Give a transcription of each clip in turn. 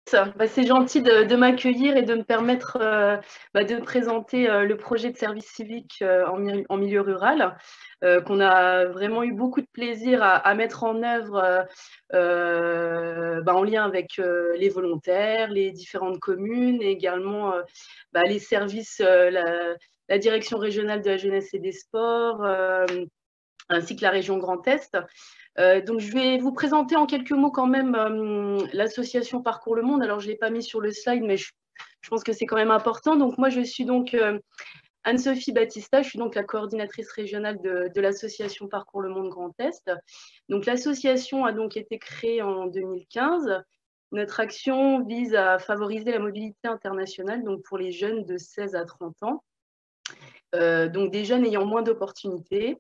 C'est gentil de m'accueillir et de me permettre de présenter le projet de service civique en milieu rural, qu'on a vraiment eu beaucoup de plaisir à mettre en œuvre en lien avec les volontaires, les différentes communes et également les services, la direction régionale de la jeunesse et des sports, ainsi que la région Grand Est. Donc, je vais vous présenter en quelques mots quand même l'association Parcours le Monde. Alors, je ne l'ai pas mis sur le slide, mais je pense que c'est quand même important. Donc, moi, je suis donc Anne-Sophie Battista, je suis donc la coordinatrice régionale de l'association Parcours le Monde Grand Est. Donc, l'association a donc été créée en 2015. Notre action vise à favoriser la mobilité internationale donc pour les jeunes de 16 à 30 ans, donc des jeunes ayant moins d'opportunités.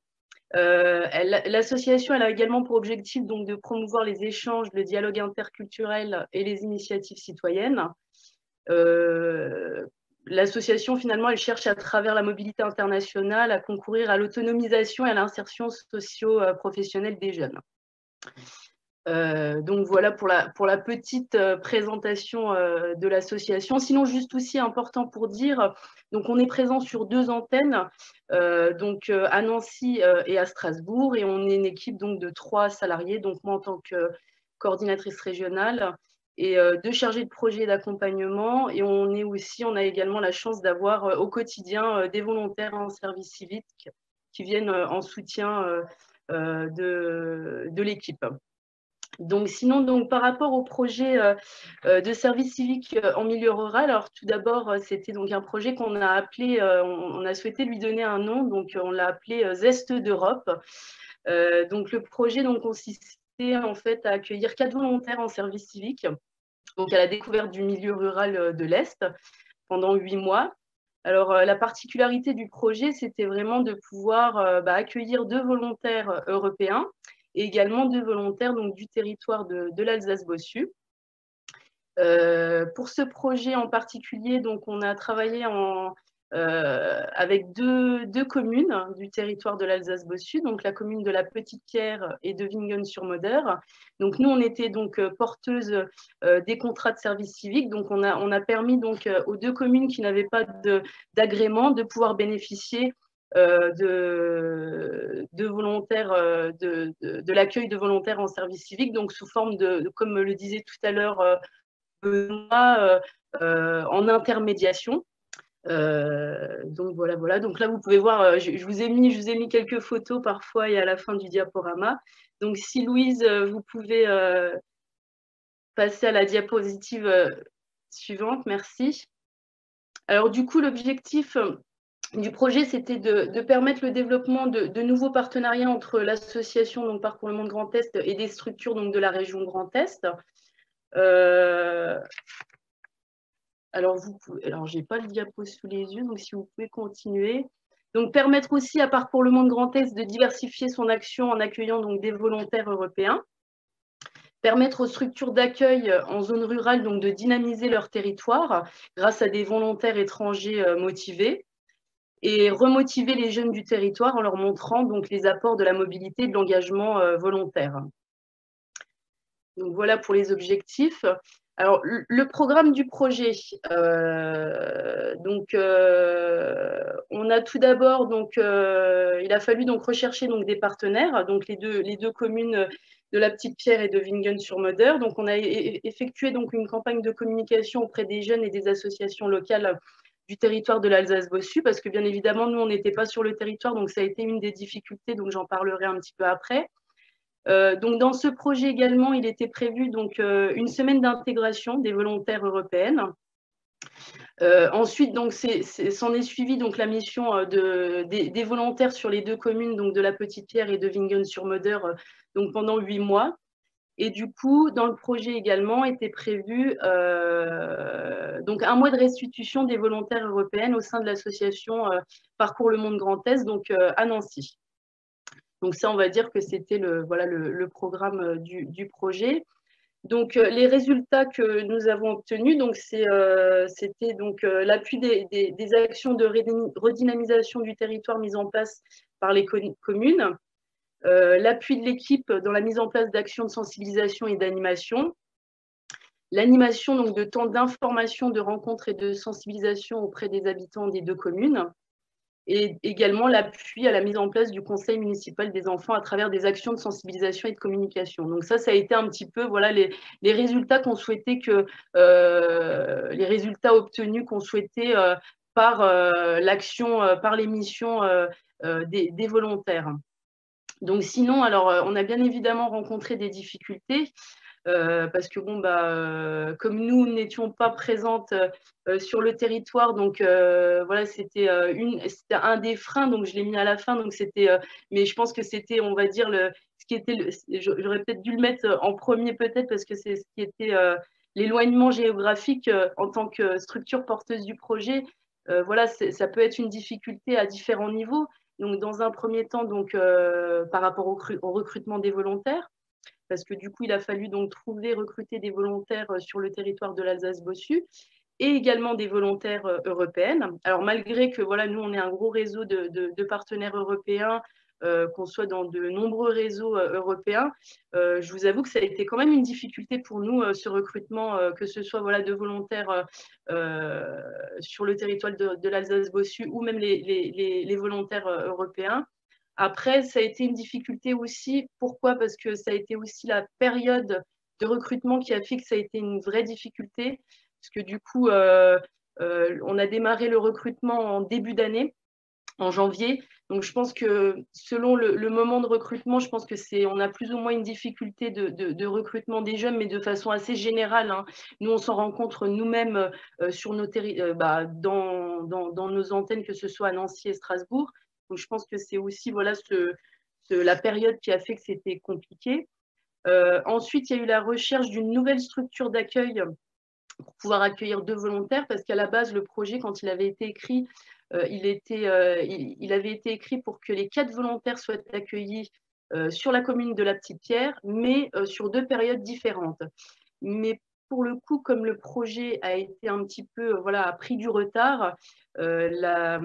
L'association a également pour objectif donc, de promouvoir les échanges, le dialogue interculturel et les initiatives citoyennes. L'association, finalement, elle cherche à travers la mobilité internationale à concourir à l'autonomisation et à l'insertion socio-professionnelle des jeunes. Donc voilà pour la petite présentation de l'association. Sinon, juste aussi important pour dire, donc on est présent sur 2 antennes, donc à Nancy et à Strasbourg, et on est une équipe donc de 3 salariés, donc moi en tant que coordinatrice régionale et 2 chargés de projet d'accompagnement, et on a également la chance d'avoir au quotidien des volontaires en service civique qui viennent en soutien de l'équipe. Donc, sinon, donc, par rapport au projet de service civique en milieu rural, alors tout d'abord, c'était donc un projet qu'on a appelé, on a souhaité lui donner un nom, donc on l'a appelé Zeste d'Europe. Donc, le projet donc, consistait en fait à accueillir 4 volontaires en service civique, donc à la découverte du milieu rural de l'Est pendant 8 mois. Alors, la particularité du projet, c'était vraiment de pouvoir accueillir 2 volontaires européens et également 2 volontaires donc, du territoire de l'Alsace-Bossu. Pour ce projet en particulier, donc, on a travaillé avec deux communes du territoire de l'Alsace-Bossu, donc la commune de la Petite-Pierre et de Wingen-sur-Moder. Donc nous, on était donc porteuses des contrats de service civique. Donc on a permis donc aux 2 communes qui n'avaient pas d'agrément de pouvoir bénéficier de volontaires, de l'accueil de volontaires en service civique, donc sous forme comme le disait tout à l'heure en intermédiation. Donc voilà. Donc là, vous pouvez voir, je vous ai mis quelques photos parfois et à la fin du diaporama. Donc si Louise, vous pouvez passer à la diapositive suivante, merci. Alors du coup, l'objectif du projet, c'était de permettre le développement de nouveaux partenariats entre l'association donc Parcours le Monde Grand Est et des structures donc, de la région Grand Est. Alors, je n'ai pas le diapo sous les yeux, donc si vous pouvez continuer. Donc, permettre aussi à Parcours le Monde Grand Est de diversifier son action en accueillant donc, des volontaires européens. Permettre aux structures d'accueil en zone rurale donc, de dynamiser leur territoire grâce à des volontaires étrangers motivés. Et remotiver les jeunes du territoire en leur montrant donc, les apports de la mobilité et de l'engagement volontaire. Donc, voilà pour les objectifs. Alors, le programme du projet, on a tout d'abord, il a fallu donc rechercher donc, des partenaires, donc les deux communes de la Petite-Pierre et de Wingen-sur-Moder. Donc, on a effectué donc, une campagne de communication auprès des jeunes et des associations locales du territoire de l'Alsace-Bossu, parce que bien évidemment, nous, on n'était pas sur le territoire, donc ça a été une des difficultés, donc j'en parlerai un petit peu après. Donc, dans ce projet également, il était prévu donc, une semaine d'intégration des volontaires européennes. Ensuite, s'en est suivi donc, la mission des volontaires sur les 2 communes donc, de la Petite-Pierre et de Wingen-sur-Moder donc, pendant 8 mois. Et du coup, dans le projet également, était prévu donc, 1 mois de restitution des volontaires européennes au sein de l'association Parcours le Monde Grand Est, donc à Nancy. Donc ça, on va dire que c'était le programme du projet. Donc les résultats que nous avons obtenus, c'était l'appui des actions de redynamisation du territoire mises en place par les communes, l'appui de l'équipe dans la mise en place d'actions de sensibilisation et d'animation, l'animation donc de temps d'information, de rencontres et de sensibilisation auprès des habitants des 2 communes, et également l'appui à la mise en place du conseil municipal des enfants à travers des actions de sensibilisation et de communication. Donc ça a été un petit peu voilà les résultats qu'on souhaitait les résultats obtenus qu'on souhaitait par l'action, par les missions des volontaires. Donc sinon, alors on a bien évidemment rencontré des difficultés. Parce que bon, comme nous n'étions pas présentes sur le territoire, donc voilà, c'était un des freins, donc je l'ai mis à la fin, donc mais je pense que c'était, on va dire, ce qui était, j'aurais peut-être dû le mettre en premier peut-être, parce que c'est ce qui était l'éloignement géographique en tant que structure porteuse du projet. Voilà, ça peut être une difficulté à différents niveaux. Donc, dans un premier temps, donc, par rapport au recrutement des volontaires, parce que du coup, il a fallu donc recruter des volontaires sur le territoire de l'Alsace-Bossu et également des volontaires européennes. Alors, malgré que voilà, nous, on est un gros réseau de partenaires européens, qu'on soit dans de nombreux réseaux européens, je vous avoue que ça a été quand même une difficulté pour nous, ce recrutement, que ce soit voilà, de volontaires sur le territoire de l'Alsace-Bossu ou même les volontaires européens. Après, ça a été une difficulté aussi. Pourquoi? Parce que ça a été aussi la période de recrutement qui a fait que ça a été une vraie difficulté. Parce que du coup, on a démarré le recrutement en début d'année, en janvier. Donc, je pense que selon le moment de recrutement, je pense que on a plus ou moins une difficulté de recrutement des jeunes, mais de façon assez générale, hein. Nous, on s'en rencontre nous-mêmes sur nos dans nos antennes, que ce soit à Nancy et Strasbourg. Donc, je pense que c'est aussi voilà, la période qui a fait que c'était compliqué. Ensuite, il y a eu la recherche d'une nouvelle structure d'accueil pour pouvoir accueillir 2 volontaires, parce qu'à la base, le projet, quand il avait été écrit, il avait été écrit pour que les 4 volontaires soient accueillis sur la commune de la Petite-Pierre, mais sur 2 périodes différentes. Mais pour le coup, comme le projet a été un petit peu, voilà, a pris du retard, la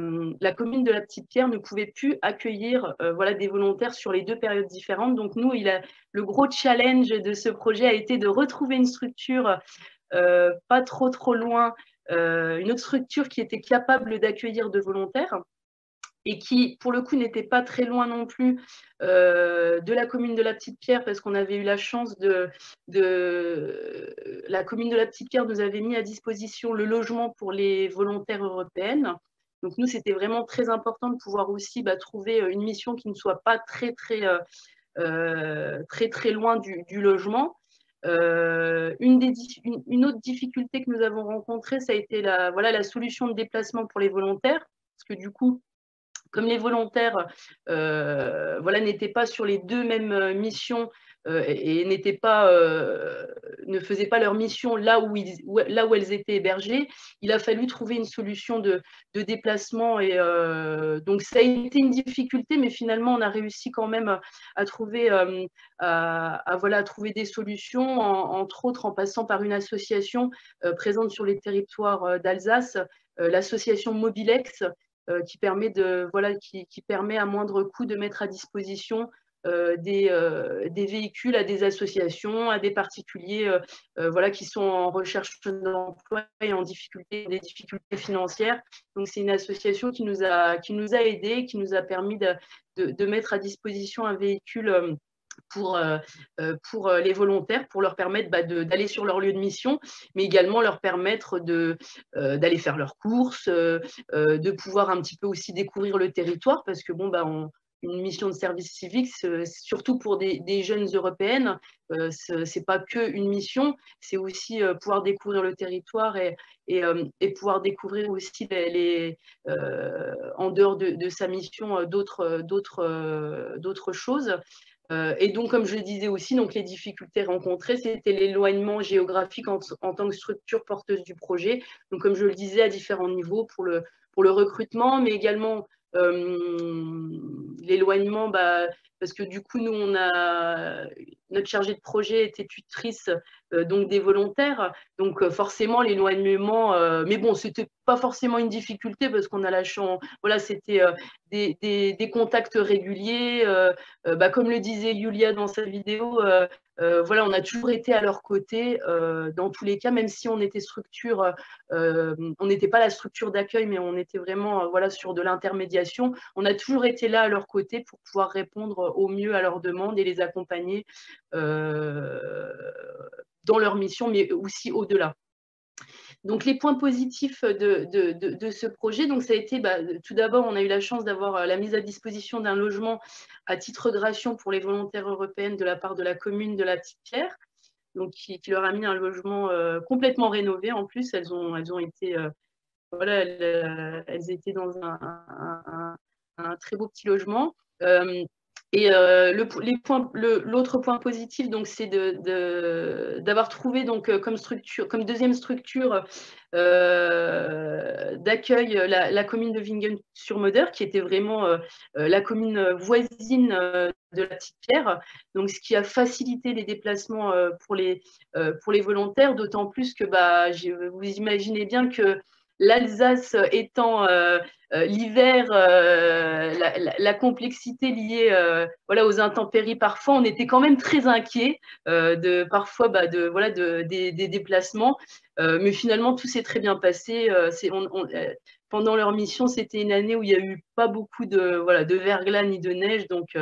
commune de la Petite-Pierre ne pouvait plus accueillir voilà, des volontaires sur les 2 périodes différentes. Donc nous, le gros challenge de ce projet a été de retrouver une structure pas trop loin, une autre structure qui était capable d'accueillir de volontaires et qui, pour le coup, n'était pas très loin non plus de la commune de la Petite-Pierre, parce qu'on avait eu la chance la commune de la Petite-Pierre nous avait mis à disposition le logement pour les volontaires européennes. Donc nous, c'était vraiment très important de pouvoir aussi trouver une mission qui ne soit pas très loin du logement. Une autre difficulté que nous avons rencontrée, ça a été la solution de déplacement pour les volontaires, parce que du coup, comme les volontaires voilà, n'étaient pas sur les 2 mêmes missions et ne faisaient pas leur mission là où elles étaient hébergées, il a fallu trouver une solution de déplacement. Et donc, ça a été une difficulté, mais finalement, on a réussi quand même à trouver, voilà, à trouver des solutions, entre autres en passant par une association présente sur les territoires d'Alsace, l'association Mobilex, qui permet qui permet à moindre coût de mettre à disposition des véhicules à des associations, à des particuliers voilà, qui sont en recherche d'emploi et des difficultés financières. Donc, c'est une association qui nous a aidés, qui nous a permis de mettre à disposition un véhicule pour les volontaires, pour leur permettre d'aller sur leur lieu de mission, mais également leur permettre d'aller faire leurs courses, de pouvoir un petit peu aussi découvrir le territoire, parce que bon, une mission de service civique, surtout pour des jeunes européennes, c'est pas que une mission, c'est aussi pouvoir découvrir le territoire et pouvoir découvrir aussi en dehors de sa mission d'autres choses. Et donc, comme je le disais aussi, donc les difficultés rencontrées, c'était l'éloignement géographique en tant que structure porteuse du projet. Donc, comme je le disais, à différents niveaux pour le recrutement, mais également l'éloignement parce que du coup, nous, notre chargée de projet était tutrice donc des volontaires. Donc forcément, l'éloignement, mais bon, c'était pas forcément une difficulté parce qu'on a la chance, voilà, c'était des contacts réguliers. Comme le disait Yulia dans sa vidéo, voilà, on a toujours été à leur côté dans tous les cas, même si on était structure, on n'était pas la structure d'accueil, mais on était vraiment voilà, sur de l'intermédiation. On a toujours été là à leur côté pour pouvoir répondre au mieux à leurs demandes et les accompagner dans leur mission, mais aussi au-delà. Donc, les points positifs de ce projet, donc ça a été, tout d'abord, on a eu la chance d'avoir la mise à disposition d'un logement à titre gratuit pour les volontaires européennes de la part de la commune de la Petite-Pierre, donc qui leur a mis un logement complètement rénové. En plus, elles ont été, voilà, elles étaient dans un très beau petit logement. Et l'autre point positif, donc, c'est d'avoir trouvé donc comme deuxième structure d'accueil la commune de Vingen-sur-Moder, qui était vraiment la commune voisine de la Petite-Pierre, donc ce qui a facilité les déplacements pour les volontaires, d'autant plus que vous imaginez bien que l'Alsace étant l'hiver, la complexité liée voilà, aux intempéries, parfois, on était quand même très inquiets parfois des déplacements. Mais finalement, tout s'est très bien passé. Pendant leur mission, c'était une année où il n'y a eu pas beaucoup de verglas ni de neige. Donc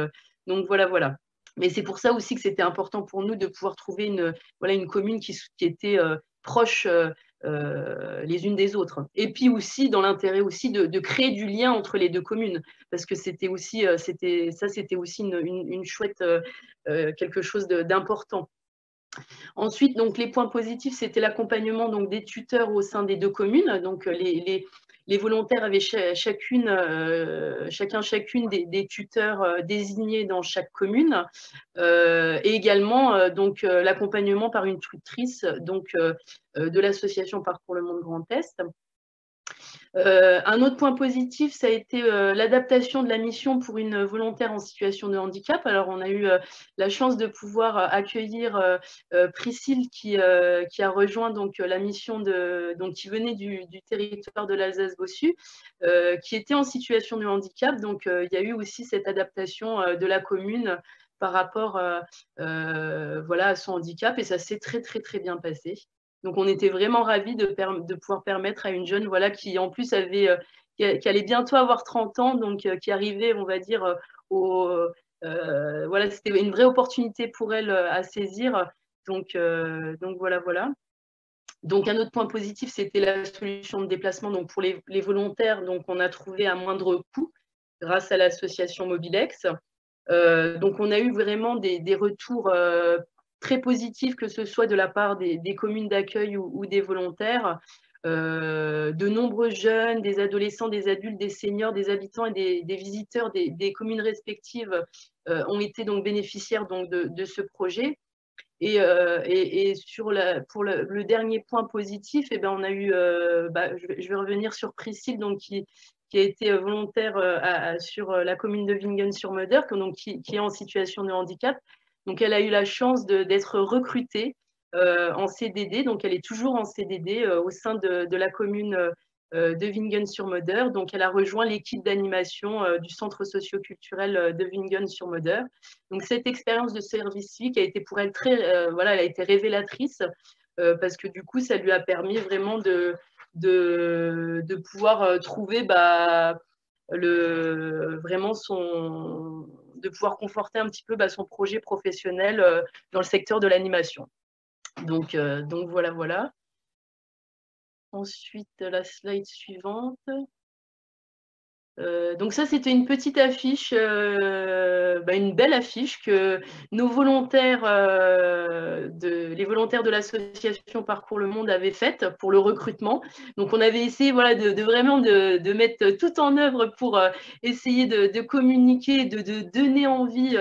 voilà. Mais c'est pour ça aussi que c'était important pour nous de pouvoir trouver une commune qui était proche les unes des autres. Et puis aussi, dans l'intérêt aussi de créer du lien entre les deux communes, parce que c'était aussi une chouette, quelque chose d'important. Ensuite, donc, les points positifs, c'était l'accompagnement donc des tuteurs au sein des deux communes. Donc, les volontaires avaient chacune des tuteurs désignés dans chaque commune, et également donc l'accompagnement par une tutrice donc de l'association Parcours le Monde Grand Est. Un autre point positif, ça a été l'adaptation de la mission pour une volontaire en situation de handicap. Alors, on a eu la chance de pouvoir accueillir Priscille qui a rejoint donc la mission qui venait du territoire de l'Alsace-Bossu, qui était en situation de handicap. Donc, il y a eu aussi cette adaptation de la commune par rapport voilà, à son handicap, et ça s'est très, très, très bien passé. Donc, on était vraiment ravis de pouvoir permettre à une jeune, voilà, qui en plus qui allait bientôt avoir 30 ans, donc qui arrivait, on va dire, voilà, c'était une vraie opportunité pour elle à saisir. Donc voilà. Donc, un autre point positif, c'était la solution de déplacement donc pour les volontaires. Donc, on a trouvé à moindre coût grâce à l'association Mobilex. Donc, on a eu vraiment des retours très positifs, que ce soit de la part des communes d'accueil ou des volontaires. De nombreux jeunes, des adolescents, des adultes, des seniors, des habitants et des visiteurs des communes respectives ont été donc bénéficiaires donc de ce projet. Et pour le dernier point positif, on a eu, je vais revenir sur Priscille, donc, qui a été volontaire sur la commune de Vingen-sur-Moder, qui est en situation de handicap. Donc, elle a eu la chance d'être recrutée en CDD. Donc, elle est toujours en CDD au sein de la commune de Vingen-sur-Moder. Donc, elle a rejoint l'équipe d'animation du centre socio-culturel de Vingen-sur-Moder. Donc, cette expérience de service civique a été pour elle voilà, elle a été révélatrice parce que du coup, ça lui a permis vraiment de pouvoir trouver vraiment de pouvoir conforter un petit peu son projet professionnel dans le secteur de l'animation. Donc voilà. Ensuite, la slide suivante. Donc ça, c'était une petite affiche, une belle affiche que nos volontaires, les volontaires de l'association Parcours le Monde avaient faite pour le recrutement. Donc, on avait essayé, voilà, vraiment de mettre tout en œuvre pour essayer de communiquer, de donner envie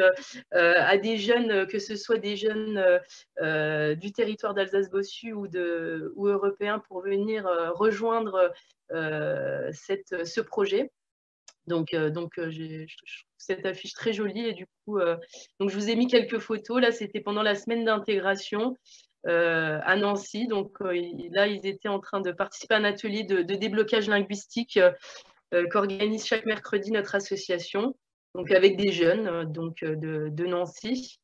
à des jeunes, que ce soit des jeunes du territoire d'Alsace-Bossu ou européens, pour venir rejoindre ce projet. Je trouve cette affiche très jolie et du coup, donc je vous ai mis quelques photos. Là, c'était pendant la semaine d'intégration à Nancy. Donc là, ils étaient en train de participer à un atelier de déblocage linguistique qu'organise chaque mercredi notre association, donc avec des jeunes de Nancy.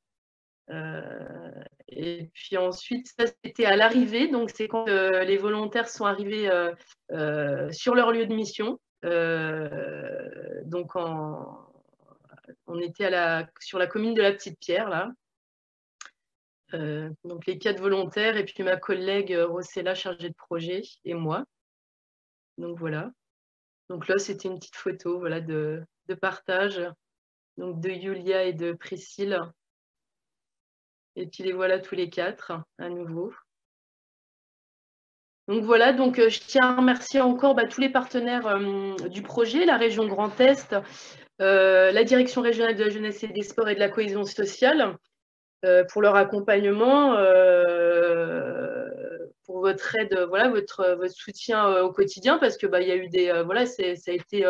Et puis ensuite, ça c'était à l'arrivée, donc c'est quand les volontaires sont arrivés sur leur lieu de mission. Donc on était sur la commune de la Petite-Pierre, là. Donc les 4 volontaires et puis ma collègue Rossella, chargée de projet, et moi. Donc voilà. Donc là, c'était une petite photo voilà, de partage donc de Yulia et de Priscille. Et puis les voilà tous les 4 à nouveau. Donc voilà, donc je tiens à remercier encore tous les partenaires du projet, la région Grand Est, la direction régionale de la jeunesse et des sports et de la cohésion sociale pour leur accompagnement, pour votre aide, voilà, votre soutien au quotidien, parce que il y a eu des voilà, ça a été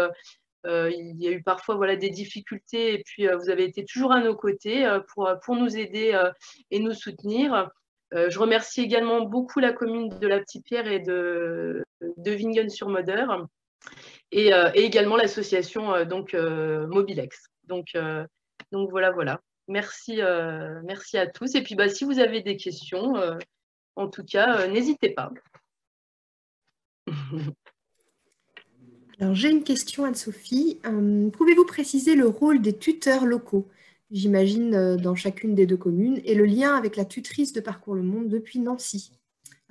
il y a eu parfois voilà, des difficultés et puis vous avez été toujours à nos côtés pour nous aider et nous soutenir. Je remercie également beaucoup la commune de la Petite-Pierre et de Vingen-sur-Moder et également l'association Mobilex. Donc voilà. Merci à tous. Et puis si vous avez des questions, en tout cas, n'hésitez pas. Alors, j'ai une question, Anne-Sophie. Pouvez-vous préciser le rôle des tuteurs locaux, j'imagine, dans chacune des 2 communes, et le lien avec la tutrice de Parcours le Monde depuis Nancy?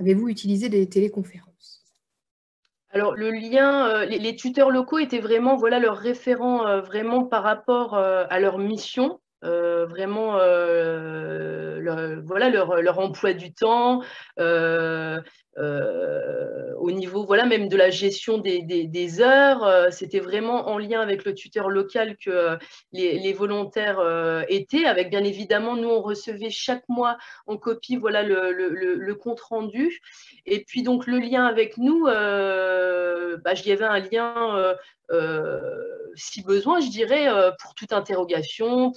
Avez-vous utilisé des téléconférences? Alors, le lien, les tuteurs locaux étaient vraiment voilà, leurs référents vraiment par rapport à leur mission. Vraiment leur emploi du temps, au niveau voilà, même de la gestion des heures. C'était vraiment en lien avec le tuteur local que les volontaires étaient, avec bien évidemment, nous on recevait chaque mois en copie voilà, le compte rendu. Et puis donc le lien avec nous, il y avait un lien si besoin, je dirais, pour toute interrogation,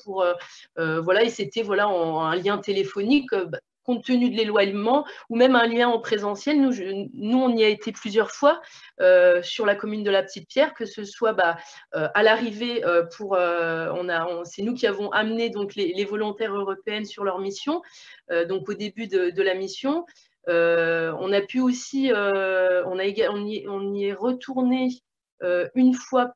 voilà, et c'était voilà, un lien téléphonique, compte tenu de l'éloignement, ou même un lien en présentiel. Nous on y a été plusieurs fois sur la commune de la Petite-Pierre, que ce soit à l'arrivée, c'est nous qui avons amené donc, les volontaires européennes sur leur mission, donc au début de la mission. On a pu aussi, on y est retourné une fois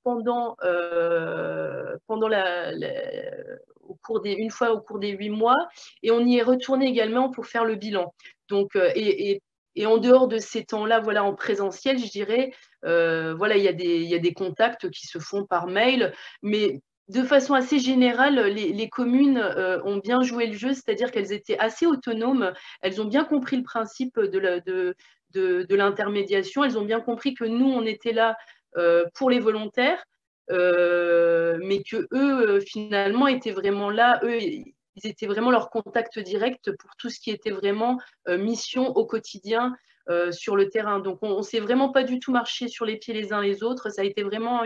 une fois au cours des 8 mois, et on y est retourné également pour faire le bilan. Donc, et en dehors de ces temps-là, voilà, en présentiel, je dirais, voilà, il y a des contacts qui se font par mail, mais de façon assez générale, les communes ont bien joué le jeu, c'est-à-dire qu'elles étaient assez autonomes, elles ont bien compris le principe de l'intermédiation, elles ont bien compris que nous, on était là pour les volontaires, mais que eux, finalement, étaient vraiment là, eux, ils étaient vraiment leur contact direct pour tout ce qui était vraiment mission au quotidien sur le terrain. Donc, on ne s'est vraiment pas du tout marché sur les pieds les uns les autres. Ça a été vraiment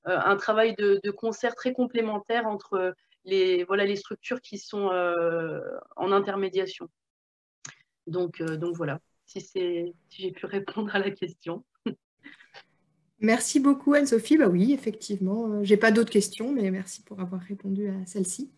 un travail de concert très complémentaire entre les structures qui sont en intermédiation. Donc voilà, si j'ai pu répondre à la question. Merci beaucoup, Anne-Sophie. Oui, effectivement, je n'ai pas d'autres questions, mais merci pour avoir répondu à celle-ci.